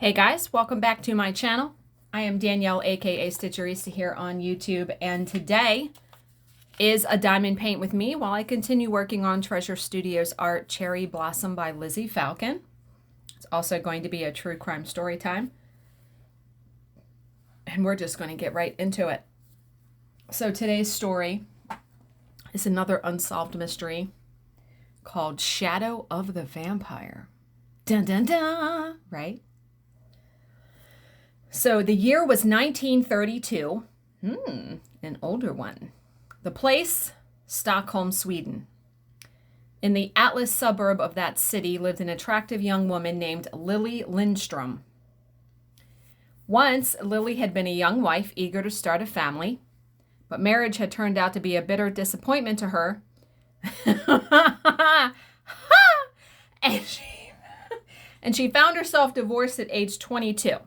Hey guys, welcome back to my channel. I am Danielle, aka Stitcherista here on YouTube, and today is a diamond paint with me while I continue working on Treasure Studios art Cherry Blossom by Lizzie Falcon. It's also going to be a true crime story time, and we're just going to get right into it. So today's story is another unsolved mystery called Shadow of the Vampire. Dun dun dun, right? So the year was 1932. An older one. The place, Stockholm, Sweden. In the Atlas suburb of that city lived an attractive young woman named Lily Lindstrom. Once, Lily had been a young wife eager to start a family, but marriage had turned out to be a bitter disappointment to her. and she found herself divorced at age 22.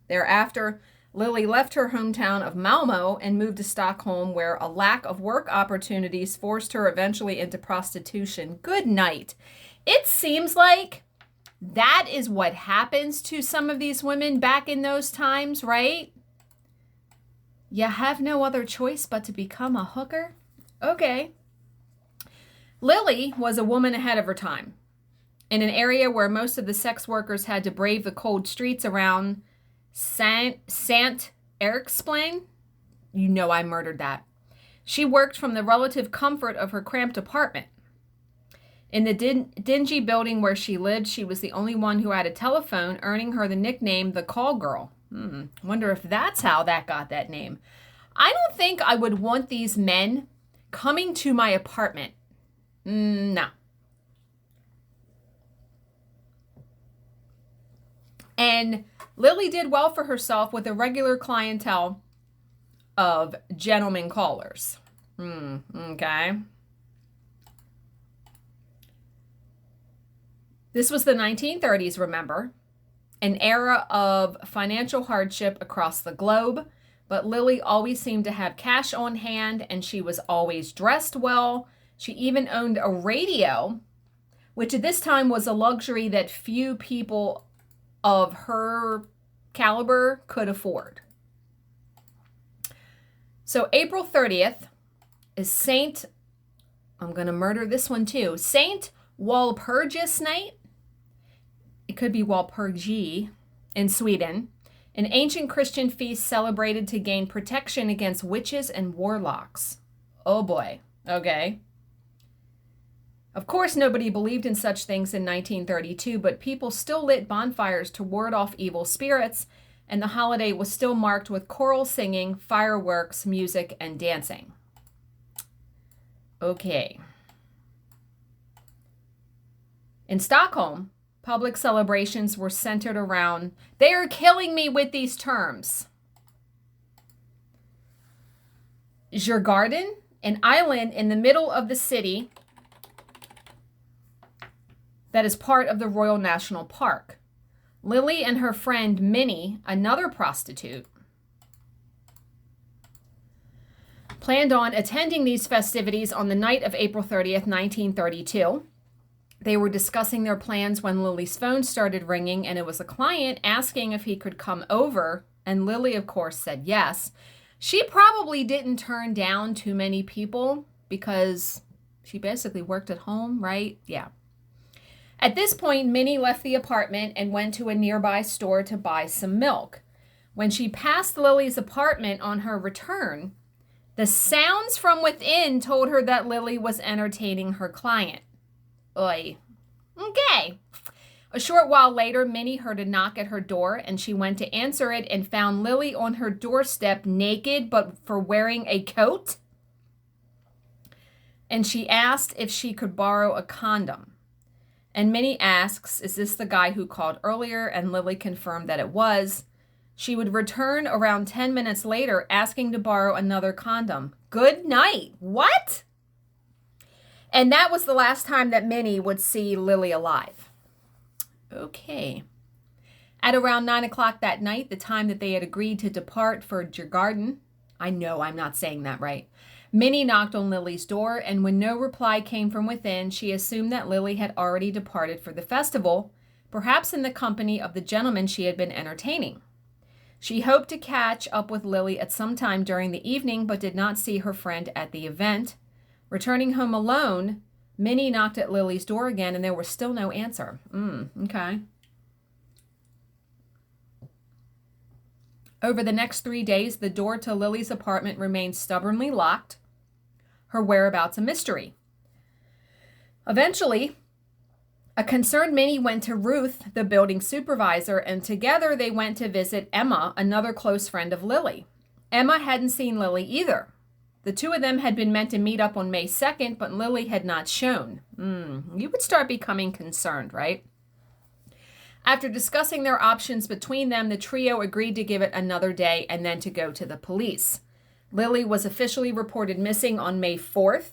Thereafter, Lily left her hometown of Malmo and moved to Stockholm, where a lack of work opportunities forced her eventually into prostitution. Good night. It seems like that is what happens to some of these women back in those times, right? You have no other choice but to become a hooker? Okay. Lily was a woman ahead of her time. In an area where most of the sex workers had to brave the cold streets around Sant Eriksplein. You know I murdered that. She worked from the relative comfort of her cramped apartment. In the dingy building where she lived, she was the only one who had a telephone, earning her the nickname the Call Girl. Wonder if that's how that got that name. I don't think I would want these men coming to my apartment. No. And Lily did well for herself with a regular clientele of gentlemen callers. Okay. This was the 1930s, remember? An era of financial hardship across the globe, but Lily always seemed to have cash on hand, and she was always dressed well. She even owned a radio, which at this time was a luxury that few people of her caliber could afford. So April 30th is I'm going to murder this one too, Saint Walpurgis Night. It could be Walpurgi in Sweden, an ancient Christian feast celebrated to gain protection against witches and warlocks. Oh boy, okay. Of course, nobody believed in such things in 1932, but people still lit bonfires to ward off evil spirits, and the holiday was still marked with choral singing, fireworks, music, and dancing. Okay. In Stockholm, public celebrations were centered around, they are killing me with these terms. Djurgården, an island in the middle of the city that is part of the Royal National Park. Lily and her friend Minnie, another prostitute, planned on attending these festivities on the night of April 30th, 1932. They were discussing their plans when Lily's phone started ringing, and it was a client asking if he could come over, and Lily, of course, said yes. She probably didn't turn down too many people because she basically worked at home, right? Yeah. At this point, Minnie left the apartment and went to a nearby store to buy some milk. When she passed Lily's apartment on her return, the sounds from within told her that Lily was entertaining her client. Oy. Okay. A short while later, Minnie heard a knock at her door, and she went to answer it and found Lily on her doorstep naked but for wearing a coat. And she asked if she could borrow a condom. And Minnie asks, is this the guy who called earlier? And Lily confirmed that it was. She would return around 10 minutes later asking to borrow another condom. Good night. What? And that was the last time that Minnie would see Lily alive. Okay. At around 9 o'clock that night, the time that they had agreed to depart for Djurgården, I know I'm not saying that right, Minnie knocked on Lily's door, and when no reply came from within, she assumed that Lily had already departed for the festival, perhaps in the company of the gentleman she had been entertaining. She hoped to catch up with Lily at some time during the evening, but did not see her friend at the event. Returning home alone, Minnie knocked at Lily's door again, and there was still no answer. Okay. Over the next 3 days, the door to Lily's apartment remained stubbornly locked, her whereabouts a mystery. Eventually, a concerned Minnie went to Ruth, the building supervisor, and together they went to visit Emma, another close friend of Lily. Emma hadn't seen Lily either. The two of them had been meant to meet up on May 2nd, but Lily had not shown. You would start becoming concerned, right? After discussing their options between them, the trio agreed to give it another day and then to go to the police. Lily was officially reported missing on May 4th.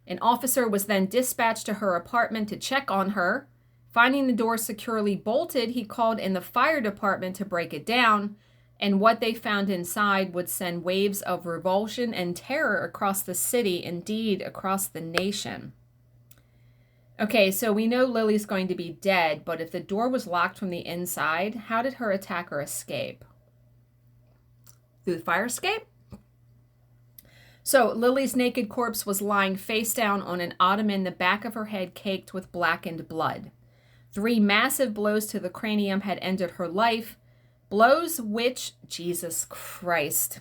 An officer was then dispatched to her apartment to check on her. Finding the door securely bolted, he called in the fire department to break it down, and what they found inside would send waves of revulsion and terror across the city, indeed across the nation. Okay, so we know Lily's going to be dead, but if the door was locked from the inside, how did her attacker escape? Through the fire escape? So Lily's naked corpse was lying face down on an ottoman, the back of her head caked with blackened blood. 3 massive blows to the cranium had ended her life, blows which, Jesus Christ.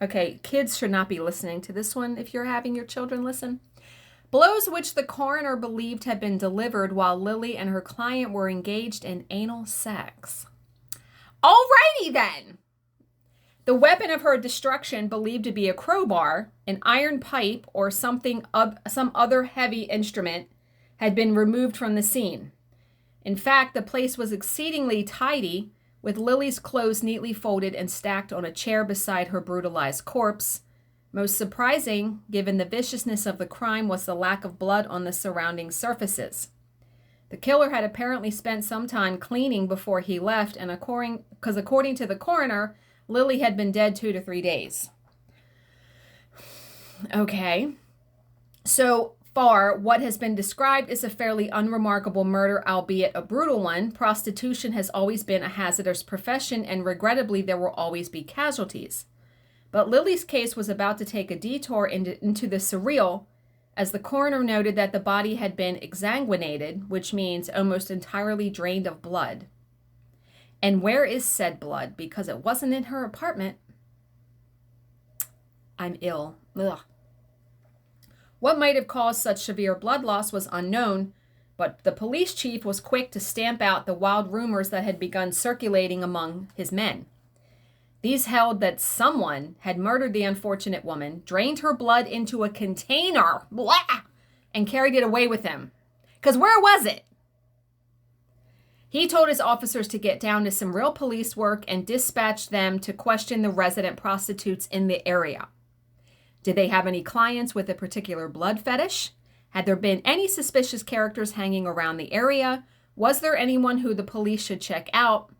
Okay, kids should not be listening to this one if you're having your children listen. Blows which the coroner believed had been delivered while Lily and her client were engaged in anal sex. Alrighty then. The weapon of her destruction, believed to be a crowbar, an iron pipe, or some other heavy instrument, had been removed from the scene. In fact, the place was exceedingly tidy, with Lily's clothes neatly folded and stacked on a chair beside her brutalized corpse. Most surprising, given the viciousness of the crime, was the lack of blood on the surrounding surfaces. The killer had apparently spent some time cleaning before he left, and according to the coroner, Lily had been dead 2 to 3 days. Okay. So far, what has been described is a fairly unremarkable murder, albeit a brutal one. Prostitution has always been a hazardous profession, and regrettably, there will always be casualties. But Lily's case was about to take a detour into the surreal, as the coroner noted that the body had been exsanguinated, which means almost entirely drained of blood. And where is said blood? Because it wasn't in her apartment. I'm ill. Ugh. What might have caused such severe blood loss was unknown, but the police chief was quick to stamp out the wild rumors that had begun circulating among his men. These held that someone had murdered the unfortunate woman, drained her blood into a container, and carried it away with him. Because where was it? He told his officers to get down to some real police work and dispatched them to question the resident prostitutes in the area. Did they have any clients with a particular blood fetish? Had there been any suspicious characters hanging around the area? Was there anyone who the police should check out?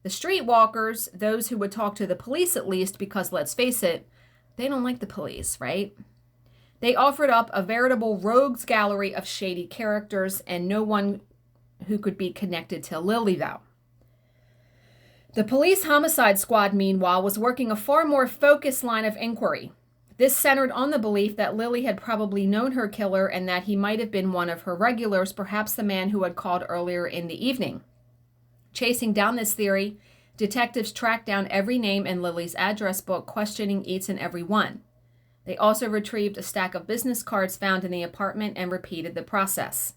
The streetwalkers, those who would talk to the police at least, because let's face it, they don't like the police, right? They offered up a veritable rogues gallery of shady characters, and no one who could be connected to Lily, though. The police homicide squad, meanwhile, was working a far more focused line of inquiry. This centered on the belief that Lily had probably known her killer and that he might have been one of her regulars, perhaps the man who had called earlier in the evening. Chasing down this theory, detectives tracked down every name in Lily's address book, questioning each and every one. They also retrieved a stack of business cards found in the apartment and repeated the process.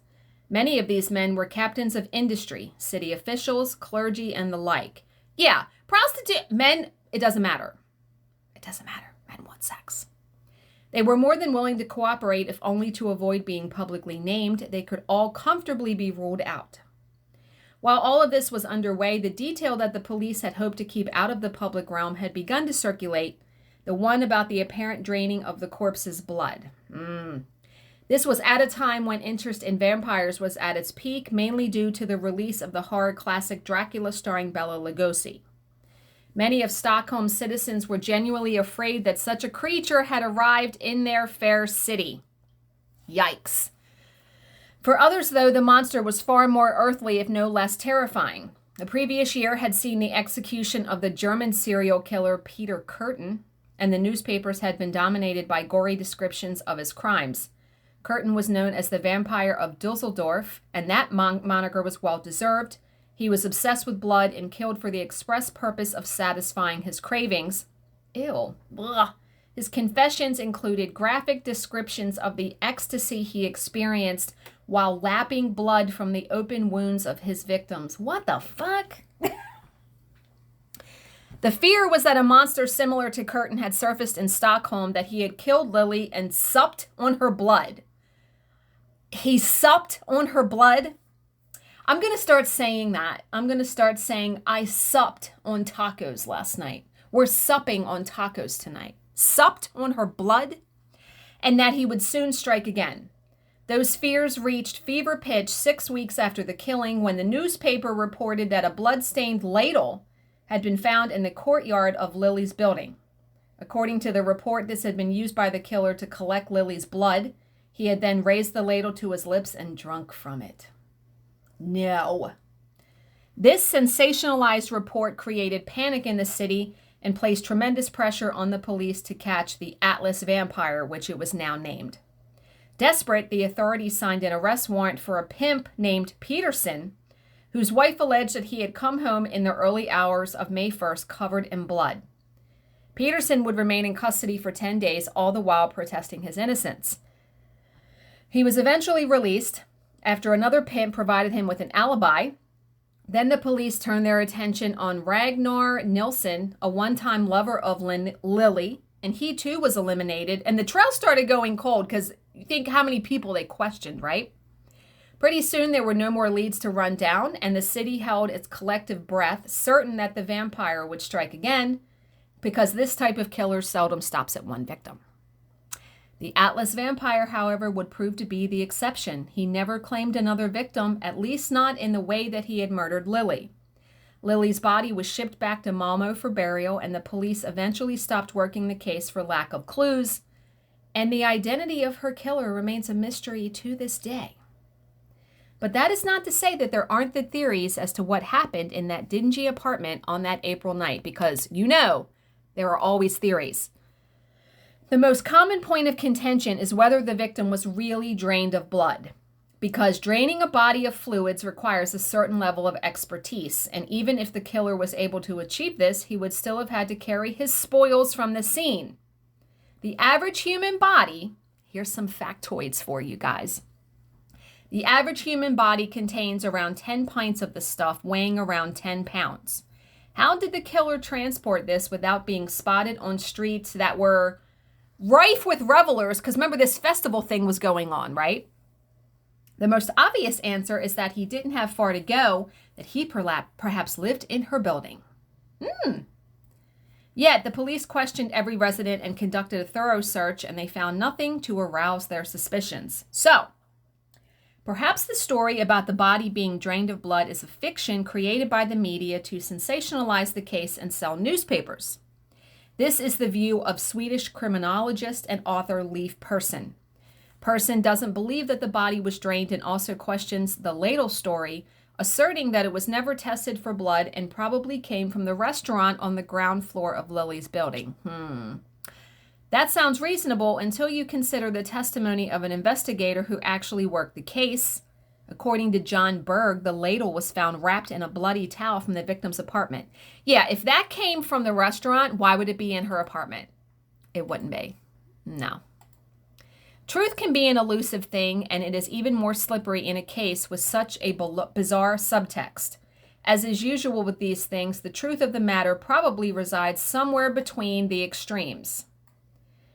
Many of these men were captains of industry, city officials, clergy, and the like. Yeah, men, it doesn't matter. It doesn't matter. Men want sex. They were more than willing to cooperate, if only to avoid being publicly named. They could all comfortably be ruled out. While all of this was underway, the detail that the police had hoped to keep out of the public realm had begun to circulate, the one about the apparent draining of the corpse's blood. This was at a time when interest in vampires was at its peak, mainly due to the release of the horror classic Dracula starring Bela Lugosi. Many of Stockholm's citizens were genuinely afraid that such a creature had arrived in their fair city. Yikes. For others, though, the monster was far more earthly, if no less terrifying. The previous year had seen the execution of the German serial killer Peter Kürten, and the newspapers had been dominated by gory descriptions of his crimes. Kürten was known as the Vampire of Dusseldorf, and that moniker was well-deserved. He was obsessed with blood and killed for the express purpose of satisfying his cravings. Ew. Blah. His confessions included graphic descriptions of the ecstasy he experienced while lapping blood from the open wounds of his victims. What the fuck? The fear was that a monster similar to Kürten had surfaced in Stockholm, that he had killed Lily and supped on her blood. He supped on her blood? I'm going to start saying that. I'm going to start saying, I supped on tacos last night. We're supping on tacos tonight. Supped on her blood? And that he would soon strike again. Those fears reached fever pitch 6 weeks after the killing, when the newspaper reported that a blood-stained ladle had been found in the courtyard of Lily's building. According to the report, this had been used by the killer to collect Lily's blood. He had then raised the ladle to his lips and drunk from it. No. This sensationalized report created panic in the city and placed tremendous pressure on the police to catch the Atlas vampire, which it was now named. Desperate, the authorities signed an arrest warrant for a pimp named Peterson, whose wife alleged that he had come home in the early hours of May 1st covered in blood. Peterson would remain in custody for 10 days, all the while protesting his innocence. He was eventually released after another pimp provided him with an alibi. Then the police turned their attention on Ragnar Nilsson, a one-time lover of Lily, and he too was eliminated. And the trail started going cold because you think how many people they questioned, right? Pretty soon there were no more leads to run down, and the city held its collective breath, certain that the vampire would strike again, because this type of killer seldom stops at one victim. The Atlas vampire, however, would prove to be the exception. He never claimed another victim, at least not in the way that he had murdered Lily. Lily's body was shipped back to Malmö for burial, and the police eventually stopped working the case for lack of clues, and the identity of her killer remains a mystery to this day. But that is not to say that there aren't the theories as to what happened in that dingy apartment on that April night, because there are always theories. The most common point of contention is whether the victim was really drained of blood, because draining a body of fluids requires a certain level of expertise, and even if the killer was able to achieve this, he would still have had to carry his spoils from the scene. The average human body, here's some factoids for you guys. The average human body contains around 10 pints of the stuff, weighing around 10 pounds. How did the killer transport this without being spotted on streets that were rife with revelers? Because remember, this festival thing was going on, right? The most obvious answer is that he didn't have far to go, that he perhaps lived in her building. Yet, the police questioned every resident and conducted a thorough search, and they found nothing to arouse their suspicions. So, perhaps the story about the body being drained of blood is a fiction created by the media to sensationalize the case and sell newspapers. This is the view of Swedish criminologist and author Leif Persson. Persson doesn't believe that the body was drained and also questions the ladle story, asserting that it was never tested for blood and probably came from the restaurant on the ground floor of Lily's building. That sounds reasonable until you consider the testimony of an investigator who actually worked the case. According to John Berg, the ladle was found wrapped in a bloody towel from the victim's apartment. Yeah, if that came from the restaurant, why would it be in her apartment? It wouldn't be. No. Truth can be an elusive thing, and it is even more slippery in a case with such a bizarre subtext. As is usual with these things, the truth of the matter probably resides somewhere between the extremes.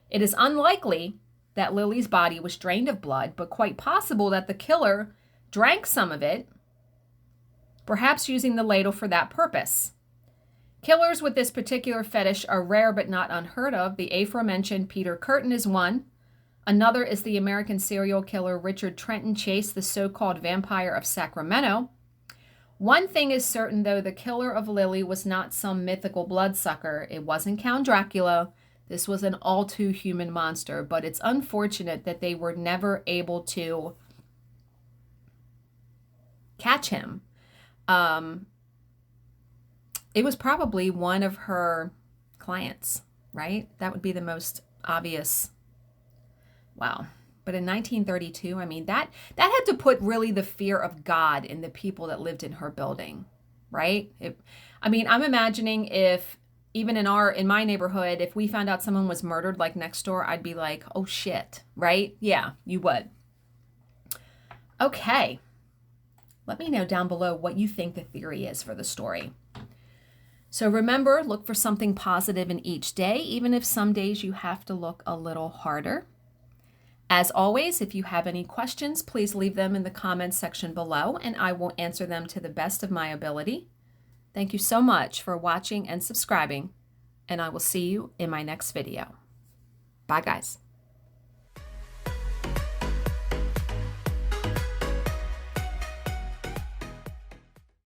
It is unlikely that Lily's body was drained of blood, but quite possible that the killer drank some of it, perhaps using the ladle for that purpose. Killers with this particular fetish are rare but not unheard of. The aforementioned Peter Kürten is one. Another is the American serial killer Richard Trenton Chase, the so-called vampire of Sacramento. One thing is certain, though, the killer of Lily was not some mythical bloodsucker. It wasn't Count Dracula. This was an all-too-human monster, but it's unfortunate that they were never able to catch him. It was probably one of her clients, right? That would be the most obvious. Wow. But in 1932, I mean, that had to put really the fear of God in the people that lived in her building, right? I'm imagining if even in my neighborhood, if we found out someone was murdered like next door, I'd be like, oh shit, right? Yeah, you would. Okay. Let me know down below what you think the theory is for the story. So remember, look for something positive in each day, even if some days you have to look a little harder. As always, if you have any questions, please leave them in the comments section below, and I will answer them to the best of my ability. Thank you so much for watching and subscribing, and I will see you in my next video. Bye, guys.